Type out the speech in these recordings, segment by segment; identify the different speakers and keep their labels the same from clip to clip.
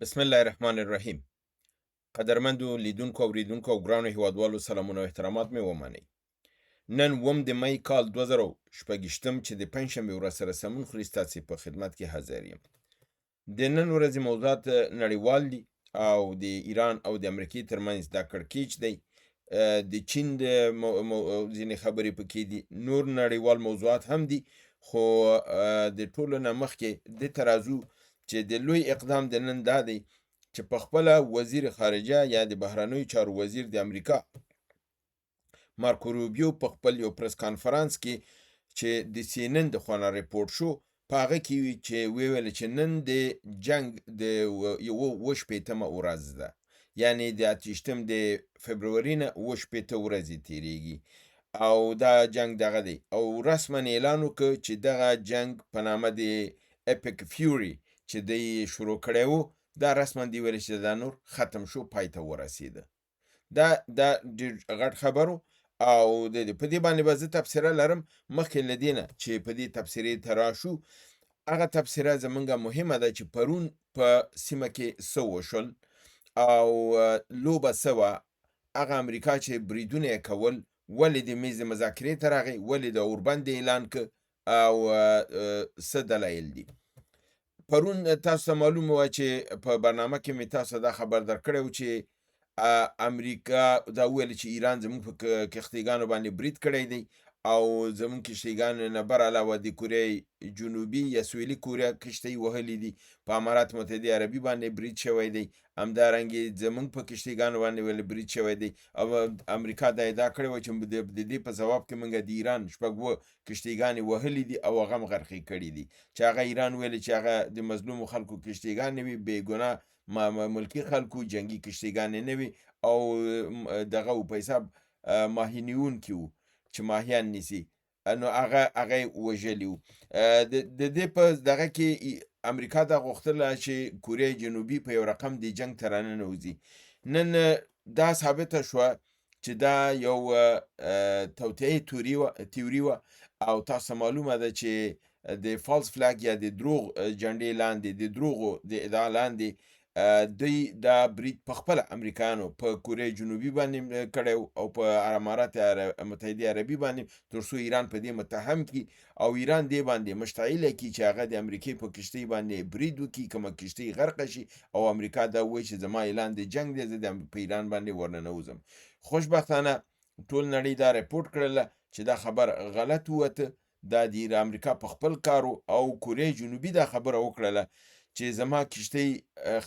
Speaker 1: بسم الله الرحمن الرحیم. قدرمندو لیدونکو اوریدونکو او ګرانو هیوادوالو سلامونه او احترامات مې ومنئ. نن اووم د می کال 2026 چې د پنجشنبې ورځ سره سمون خوري ستاسې په خدمت کې حاضر یم. د نن ورځې موضوعات نړیوال دي او د ایران او د امریکې ترمنځ دا کړکېچ دی. د چین د ځینې خبرې پکې دي، نور نړیوال موضوعات هم دي، خو د ټولو نه مخکې دې ته راځو چې د لوی اقدام د نن دا دی چې په خپله وزیر خارجه یا د بهرنیو چارو وزیر د امریکا مارکو روبیو په خپل یو پریس کانفرانس کې چې د CNN د خوا نه ریپورټ شو، په هغه کې چې ویل چې نن د جنگ د 28مه ورځ ده، یعنی د 28 د فبروري نه 28 ورځې تیریږي او دا جنگ دغه دی او رسما اعلان وکړ چې دغه جنگ په نامه د اپیک فیوري چې دی شروع کړی و، دا رسما دی ویل چې دا نور ختم شو، پای ته ورسېده. دا ډېر غټ خبرو او په دې باندې به زه تبصره لرم. مخکې له دې نه چې په دې تبصرې ته راشو، هغه تبصره زمونږه مهمه ده چې پرون په سیمه کې څه وشول او لوبه څه وه. هغه امریکا چې بریدونه یې کول ولې د میز مذاکرې ته راغی، ولې د اوربند اعلان که او څه دلایل دي. پرون تاسو ته معلومه وه چې په برنامه کې مې تاسو دا خبر درکړی و چې امریکا دا وویل چې ایران زموږ په کښتیګانو باندې برید کړی دی او زموږ کښتیګان نه بر علاوه د کوریای جنوبي یا سویلي کوریا کښتۍ وهلي دي، په امارات متحده عربي باندې برید شوی دی، همدارنګې زموږ په کښتیګانو باندې ولې برید شوی دی او امریکا دا ادعا کړې وه چې د دې په ځواب کې موږ د ایران شپږ کښتیګانې وهلي دي او هغه هم غرقې کړي دي، چې هغه ایران ویلې چې هغه د مظلومو خلکو کښتیګانې وي، بې ګناه ملکي خلکو جنگي کښتیګانې نه وي او دغه و په حساب ماهي نیونکي وو چې ماهیان نیسي، نو هغه یې وژلي وو. د دې په دغه کې امریکا دا غوښتله چې کوریای جنوبي په یو رقم د جنګ ته راننوځي. نن دا ثابته شوه چې دا یو توطئې تیوري وه او تاسو معلومه ده چې د فالس فلاګ یا د دروغ جنډې لاندې، د دروغو د ادعا لاندې دوی دا برید په خپله امریکایانو په کوریای جنوبي باندې کړی او په امارات متحده عربي باندې، تر څو ایران په دې متهم کړي او ایران دې باندې مشتعله کړي چې هغه د امریکې په کښتۍ باندې برید وکړي، کومه کښتۍ غرقه شي او امریکا دا ووایي چې زما اعلان د جنګ دی، زه په ایران باندې ورننوځم. خوشبختانه ټول نړۍ دا ریپورټ کړله چې دا خبر غلط ووته، دا د امریکا په خپل کارو او کوریای جنوبي دا خبره وکړله چې زما کښتۍ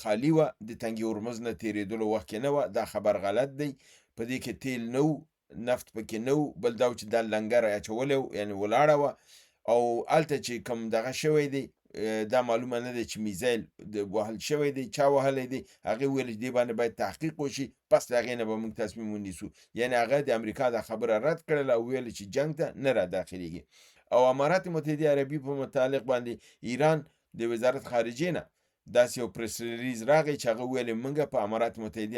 Speaker 1: خالي وه، د تنګي هرمز نه تېرېدلو وخت کې نه وه، دا خبر غلط دی، په دې کې تیل نه و، نفت پکې نه و، بل دا و چې دا لنګر اچولی و، یعنې ولاړه وه او هلته چې کوم دغه شوی دی دا معلومه نه ده چې میزایل وهل شوی دی، چا وهلی دی، هغې وویل چې دې باندې باید تحقیق وشي، پس د هغې نه به موږ تصمیم ونیسو. یعنې هغه د امریکا دا خبره رد کړله او ویل چې جنګ ته نه را داخلېږي. او امارات متحده عربي په متعلق باندې ایران د وزارت خارجې نه داسې یو پریس ریلیز راغی چې هغه ویلې موږ په امارات متحده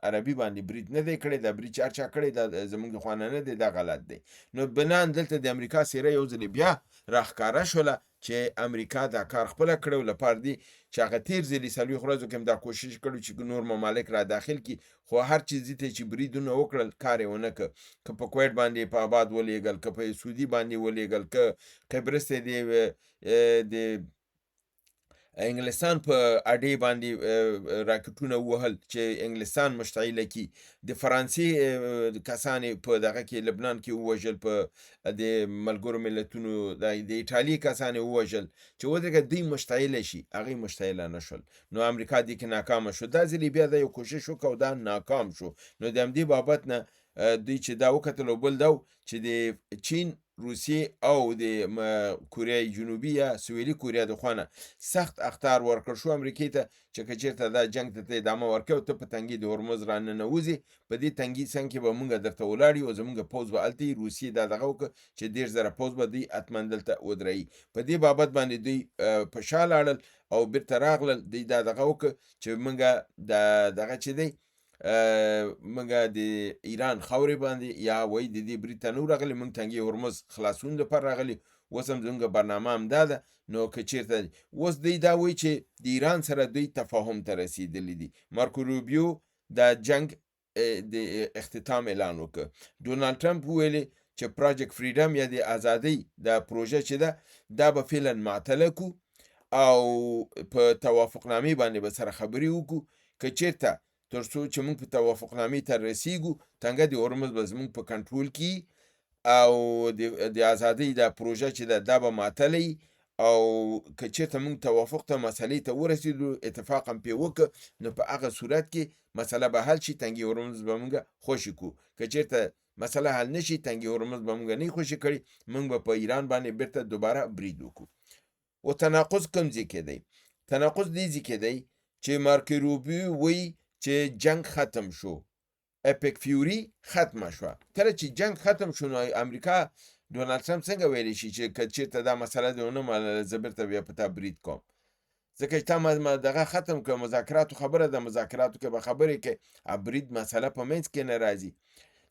Speaker 1: عربي باندې برید نه دی کړی، دا برید چې هر چا کړی دا زموږ د خوا نه دی، دا غلط دی. نو بنان دلته د امریکا څېره یو ځلې بیا راښکاره شوله چې امریکا دا کار خپله کړی و لپاره دی چې هغه تېر ځلې 40 ورځو کې هم دا کوشش کړی چې نور ممالک را داخل کړي، خو هر چیزي ته چې بریدونه وکړل کار یې ونه کړ، که په کویت باندې په آباد ولېږل، که په سعودي باندې ولېږل، که قبرس ته د انګلستان په اډې باندې راکټونه ووهل چې انګلستان مشتعله کړي، د فرانسې کسان په دغه کې لبنان کې ووژل، په د ملګرو ملتونو د ایټالیې کسان یې ووژل چې ودرېږه دوی مشتعله شي، هغوی مشتعله نه شول. نو امریکا دې کې ناکامه شو. دا ځلې بیا دا یو کوشش وکړ او دا ناکام شو. نو د همدې بابت نه دوی چې دا وکتل او بل دا چې د چین، روسیې او د کوریای جنوبي یا سویلي کوریا د خوا نه سخت اخطار ورکړل شو امریکې ته چې که چېرته دا جنګ ته ادامه ورکوې او ته په تنګي د هرمز راننوځې، په دې تنګي څنګ کې به موږ درته ولاړ یو او زموږ پوځ به هلته وي. روسیې دا دغه وکړه چې 10,000 پوځ به دوی حتما دلته ودرایي. په دې بابت باندې دوی په شا لاړل او بیرته راغلل. دوی دا دغه وکړه چې موږ دغه چې دی موږ د ایران خاورې باندې یا وایي د دې برید ته نه راغلي، موږ تنګي هرمز خلاصون لپاره راغلي. اوس هم زموږ برنامه همدا ده. نو که چیرته اوس دوی دا وایي چې د ایران سره دوی تفاهم ته رسیدلی دي. مارکو روبیو د جنگ د اختتام اعلان وکړ. ډونالد ټرمپ ویلي چې پروژیکټ فریډم یا د ازادۍ د پروژه چې ده دا به فعلا معطله کو او په توافقنامې باندې به سره خبرې وکړو. که چیرته تر څو چې موږ په توافقنامې ته رسیږو تنګه د هرمز به زموږ په کنټرول کې او د ازادۍ د پروژه چې ده دا به معطله او که چیرته موږ توافق ته مسلې ته ورسېدو اتفاق هم پرې وکړو نو په هغه صورت کې مسله به حل شي. تنګې هرمز به موږ خوشي کړو. که چیرته مسله حل نشي تنګې هرمز به موږ نه خوشي کړي موږ به په ایران باندې بیرته دوباره برید وکړو. او تناقض کوم ځای کې دی؟ تناقض دې ځای کې دی چې مارکو روبیو وایي چې جنگ ختم شو، اپیک فیوري ختمه شوه. کله چې جنگ ختم شو نو امریکا ډونالد ټرمپ څنګه ویلی شي چې که چېرته دا مسله دې ونه منله زه بیرته بیا په تا برید کوم؟ ځکه چې تا دغه ختم کړه مذاکراتو خبره ده، مذاکراتو کې به خبرې کې برید مسله په منځ کې نه راځي.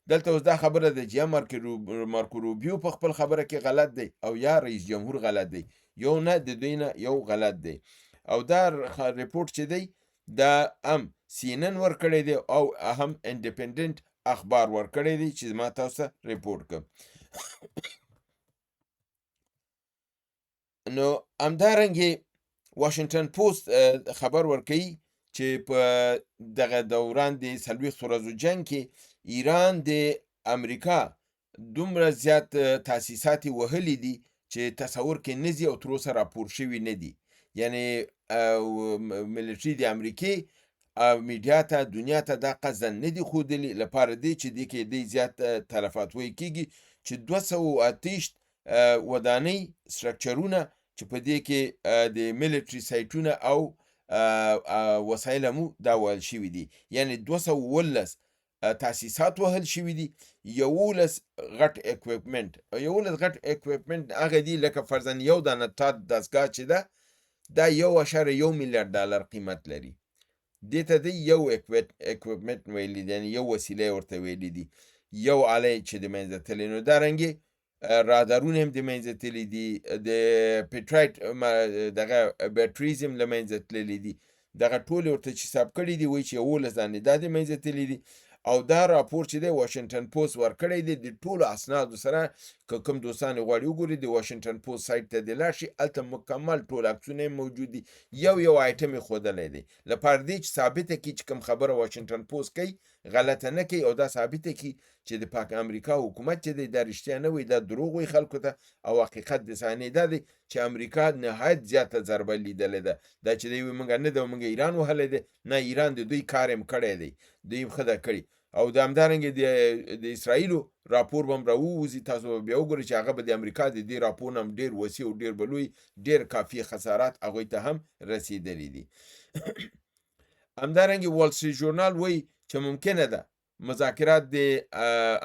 Speaker 1: دلته اوس دا خبره ده چې یا مارکو روبیو په خپل خبره کې غلط دی او یا رئیس جمهور غلط دی، یو نه د دوی نه یو غلط دی. او دا ریپورت چې دی دا هم CNN ورکړی دی او هم انډیپندنت اخبار ورکړی دی چې ما تاسو ته ریپورت کړم. نو همدارنګې واشنگټن پوسټ خبر ورکوي چې په دغه دوران د 40 ورځو جنگ کې ایران د امریکا دومره زیات تاسیسات وهلي دي چې تصور کې نه ځي او تر اوسه راپور شوي نه دي. یعنی ملیټري د امریکې میډیا ته دنیا ته دا قصدا نه دي ښودلي لپاره دی چې دې کې دی زیات تلفات ویل کېږي چې 228 ودانۍ سټرکچرونه چې په دې کې د ملیټري سایټونه او وسایل مو دا وهل شوي دي. یعنی 219 تاسیسات وهل شوي دي، 11 غټ اکویپمنټ هغه دي لکه فرضاً یو دانه تات دستګاه چې ده دا 1.1 میلیارډ ډالر قیمت لري. دې ته د یو اکویپمنټ ویلي دي، یعنی یو وسیله ورته ویلي دي، یو آله چې د منځه تللی. نو دارنګې رادارونه هم د منځه تللی دي، د پیټرایټ دغه بیټریز هم له منځه تللی دي. دغه ټول ورته چې حساب کړي دي وایي چې 11 دانې دا د منځه تللی دي. او دا راپور چې دی واشنگټن پوسټ ورکړی دی د ټولو اسنادو سره. که کوم دوستان غواړي وګوري د واشنگټن پوسټ سایټ ته دې لاړ شي هلته مکمل ټول عکسونه موجود دي، یو آیټم یې ښودلی دی لپاره دې چې ثابته کړي چې کوم خبره واشنگټن پوسټ کوي غلطه نه کوي او دا ثابته کړي چې د پاک امریکا حکومت چې دی دا رښتیا نه وایي، دا دروغ وایي خلکو ته. او حقیقت د صحنې دا دی چې امریکا نهایت زیاته ضربه لیدلې ده. دا چې دی وایي موږ نه ده موږ ایران وهلی دی، نه ایران د دوی کار هم کړی دی، دوی هم ښه ده کړي. او د همدارنګې د اسرائیلو راپور به هم راووځي، تاسو به بیا وګورئ چې هغه به د امریکا د دې راپور نه هم ډېر وسیع او ډېر به لوی ډېر کافي خسارات هغوی ته هم رسېدلي دي. همدارنګې وال سټریټ ژورنال وایي چې ممکنه ده مذاکرات د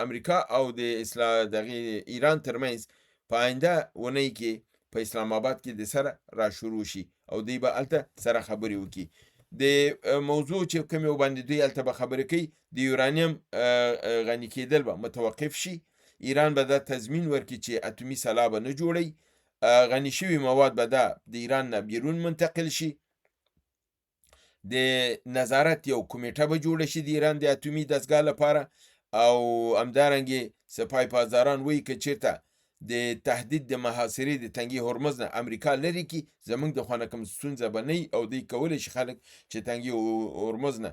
Speaker 1: امریکا او د ایران ترمنځ په آینده اونۍ کې په اسلام آباد کې د سره را شروع شي او دوی به هلته سره خبرې وکړي. د موضوع چې کوم یو باندې دوی هلته به خبرې کوي د یورانیم غني کېدل به متوقف شي. ایران به دا تضمین ورکړي چې اتومي سلاح به نه جوړوي، غني شوي مواد به دا د ایران نه بیرون منتقل شي. د نظارت یو کمیټه به جوړه شي د ایران د اتومي دستګاه لپاره. او همدارنګې سپاه پاسداران وایي که چېرته د تهدید د محاصرې د تنګي هرمز نه امریکا لري کې زمونږ د خوا نه کوم ستونزه به نه وي او دوی کولی شي خلک چې تنګي هرمز نه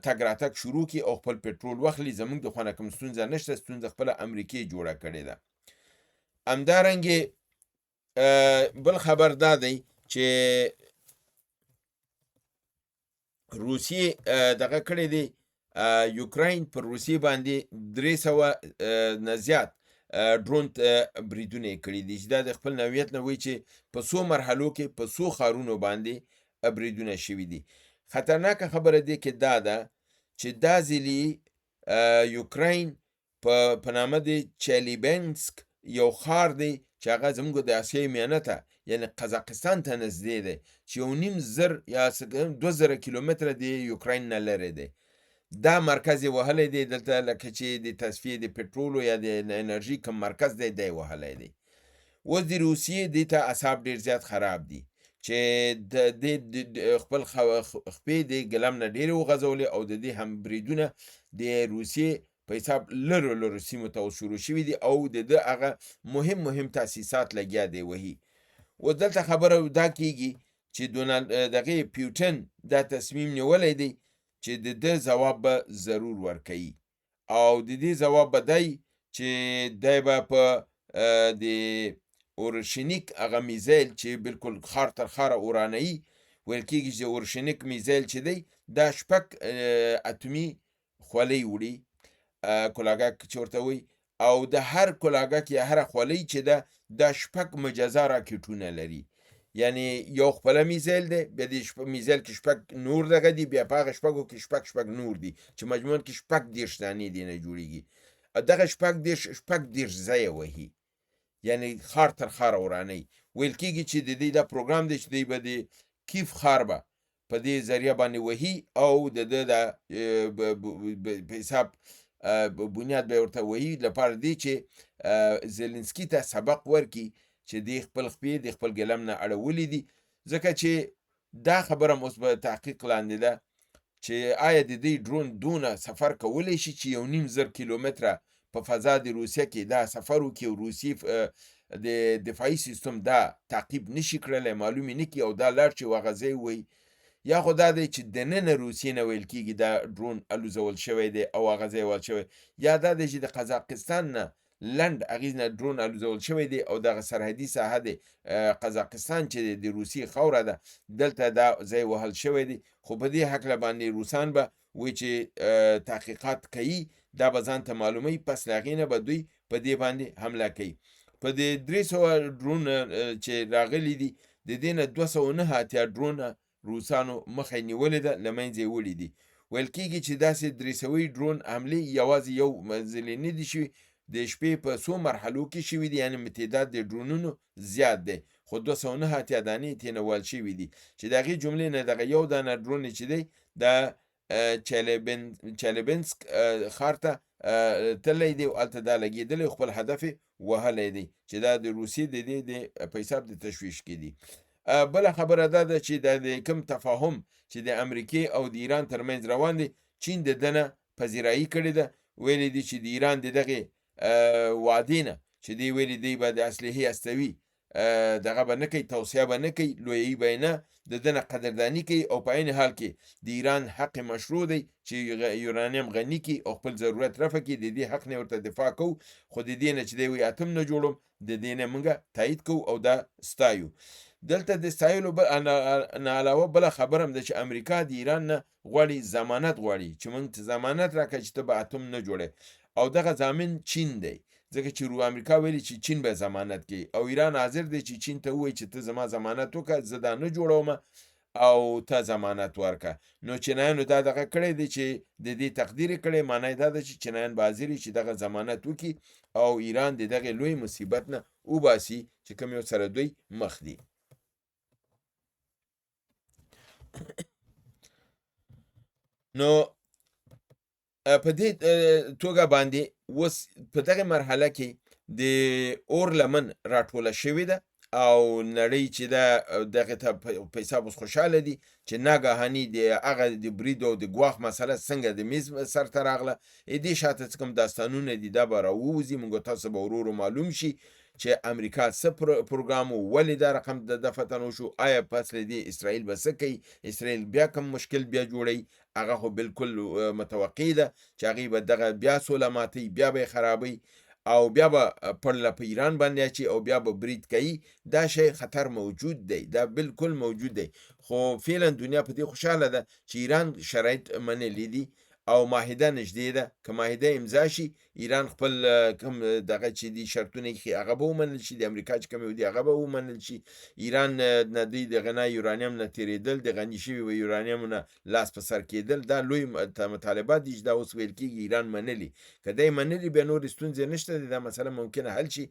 Speaker 1: تګ راتګ شروع کړي او خپل پټرول واخلي. زمونږ د خوا نه کوم ستونزه نشته، ستونزه خپله امریکې جوړه کړې ده. همدارنګې بل خبر دا دی چې روسیې دغه کړی دی یوکراین پر روسیې باندې 300 نه زیات ډرون بریدونه کړي دي چې دا د خپل نوعیت نه وایي چې په څو مرحلو کې په څو ښارونو باندې بریدونه شوي دي. خطرناکه خبره دی کې دا ده چې دا ځلې یوکراین په نامه د چالیبینسک یو ښار دی چې هغه زموږ د اسیای میانه ته یعنی قزاقستان ته نږدې دی چې 1.5 یا 2000 کیلومتره د یوکراین نه لرې دی. دا مرکز یې وهلی دی دلته لکه چې د تصفیې د پټرولو یا د انرژي کوم مرکز دی دی وهلی دی. اوس د روسیې دې ته اعصاب ډېر زیات خراب دي چې د دې خپل خپې د ګلم نه ډېرې وغځولې او د دې هم بریدونه د روسیې په حساب لرو سیمو ته شروع شوي دي او د ده هغه مهم تاسیسات لګیا دی وهي. اوس دلته خبره دا کېږي چې دغه پیوټن دا تصمیم نیولی دی چې د ده ځواب به ضرور ورکوي او د دې ځواب به دی چې دی به په د اورشنیک هغه میزایل چې بالکل خار تر خاره اورانوي ویل کېږي چې اورشنیک میزایل چې دی دا 6 اتومي خولۍ وړي، کلاګک چې ورته وایي، او د هر کلاګک یا هره خولۍ چې ده دا 6 مجزا راکټونه لري. یعنی یو خپله میزایل دی، بیا د میزایل کې 6 نور دغه دي، بیا په هغه 6 کې 6 نور دي چې مجموعاً کې 30 دانې دې نه جوړېږي. دغه 30 ځایه وهي، یعنی خار تر خاره ورانوي. ویل کېږي چې د دې دا پروګرام دی چې دی به د کیف ښار به په دې ذریعه باندې وهي او د ده د په حساب بنیاد به ورته وهي لپاره دی چې زلنسکي ته سبق ورکړي چې دی خپل خپې د خپل ګلم نه اړولي دي. ځکه چې دا خبره هم اوس به تحقیق لاندې ده چې آیا د دې ډرون دونه سفر کولی شي چې 1.5 کیلومتره په فضا د روسیه کې دا سفر وکړي او روسیې د دفاعي سیستم دا تعقیب نشي کړلی، معلومې نه کړي او دا لاړ چې هغه ځای ووایي. یا خو دا دی چې دننه روسیې نه ویل کېږي دا ډرون الوزول شوی دی او هغه ځای وال شوی، یا دا دی چې د قزاقستان نه لنډ هغې نه ډرون الوزول شوی دی او دغه سرحدي ساحه دی قزاقستان چې د روسیې خاوره ده دلته دا ځای وهل شوی دی. خو په دې هکله باندې روسان به وایي چې تحقیقات کوي، دا به ځان ته معلوموي، پس له هغې نه به دوی په دې باندې حمله کوي. په دې 300 ډرون چې راغلي دي د دې نه 209 ډرونه روسانو مخه نیولې ده، له منځه یې وړي دي. ویل کېږي چې داسې 300 ډرون حملې یوازې یو ځلې نه دي شوي، د شپې په څو مرحلو کې شوي دي، یعنې تعداد د ډرونونو زیات دی خو 209 دانې ترېنه وال شوي دي چې د هغې جملې نه دغه یو دانه ډرون چې دی د چالیبنسک ښار ته تللی دی او هلته دا لګېدلی خپل هدف یې وهلی دی چې دا د روسیې د دې د په حساب د تشویش کې دي. بله خبره دا ده چې د کوم تفاهم چې د امریکې او د ایران ترمنځ روان دی، چین د ده نه پذیرایي کړې ده. ویلي دي چې د ایران د دغې وعدې نه چې دی ویلي دی به د اسلحې هستوي دغه به نه کوي، توصیه به نه کوي، لویوي به یې نه، د ده نه قدرداني کوي او په عین حال کې د ایران حق مشروع دی چې یورانیم غني کړي او خپل ضرورت رفع کړي. د دې حق نه ورته دفاع کوو، خو د دې نه چې دی وایي اتم نه جوړوم، د دې نه موږ تایید کوو او دا ستایو. دلته د ستایلو نه علاوه بله خبره هم ده چې امریکا د ایران نه غواړي ضمانت غواړي چې موږ ته ضمانت راکړه چې ته به اتم نه جوړې، او دغه ضامن چین دی، ځکه چې امریکا ویلي چې چین به ضمانت کوي او ایران حاضر دی چې چین ته ووایي چې ته زما ضمانت وکړه، زه دا نه جوړوم او ته ضمانت ورکړه. نو چینایانو دا دغه کړی دی چې د دې تقدیر یې کړی، معنی دا ده چې چینایان به حاضر چې دغه ضمانت وکړي او ایران د دغې لوی مصیبت نه وباسي چې کوم یو سره دوی مخ دي. نو په دې توګه باندې اوس په دغه مرحله کې د اور لمن راټوله شوې ده او نړۍ چې ده دغې ته په حساب اوس خوشحاله دي چې ناګهاني د هغه د برید او د ګواښ مسله څنګه د میز سر ته راغله. دې شاته څه کوم داستانونه دي دا به راووځي، موږ تاسو به ورو ورو معلوم شي چې امریکا څه پروګرام ولې دا رقم د فتن وشو، آیا پس له دې اسرائیل به څه کوي، اسرائیل بیا کوم مشکل بیا جوړوي، هغه خو بالکل متوقع ده چې هغې به دغه بیا سوله ماتوي، بیا به یې خرابوي او بیا به پرله په ایران باندې اچي او بیا به برید کوي. دا شی خطر موجود دی، دا بالکل موجود دی، خو فعلا دنیا په دې خوشحاله ده چې ایران شرایط منلي دي او معاهده نږدې ده. که معاهده امضا شي ایران خپل کوم دغه چې دي شرطونه یې هغه به ومنل شي، د امریکا چې کوم دي هغه به ومنل شي. ایران نه دوی د غنا یورانیم نه تېرېدل، د غني شوي یورانیم نه لاس په سر کېدل، دا لوی مطالبات دي چې دا اوس ویل کېږي ایران منلي. که دی منلي بیا نورې ستونزې نشته، دا مسله ممکنه حل شي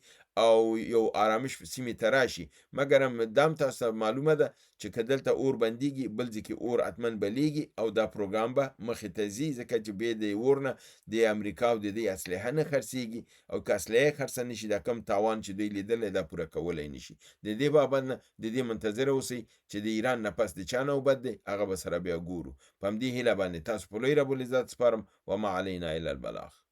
Speaker 1: او یو آرامش سیمې ته راشي. مګر هم دا هم تاسو ته معلومه ده چې که دلته اور بندیږي بل ځای کې اور حتما بلیږي او دا پروګرام به مخې ته ځي، ځکه چې بې د اور نه د امریکا او د دې اسلحه نه خرڅېږي او که اسلحه خرڅه نشي دا کم تاوان چې دوی لیدلی دا پوره کولی نشي. د دې بابت نه د دې منتظره اوسئ چې د ایران نه پس د چا نوبت دی، هغه به سره بیا ګورو. په همدې هیله باندې تاسو په لوی رب العزت سپارم. وما علینا الا البلاغ.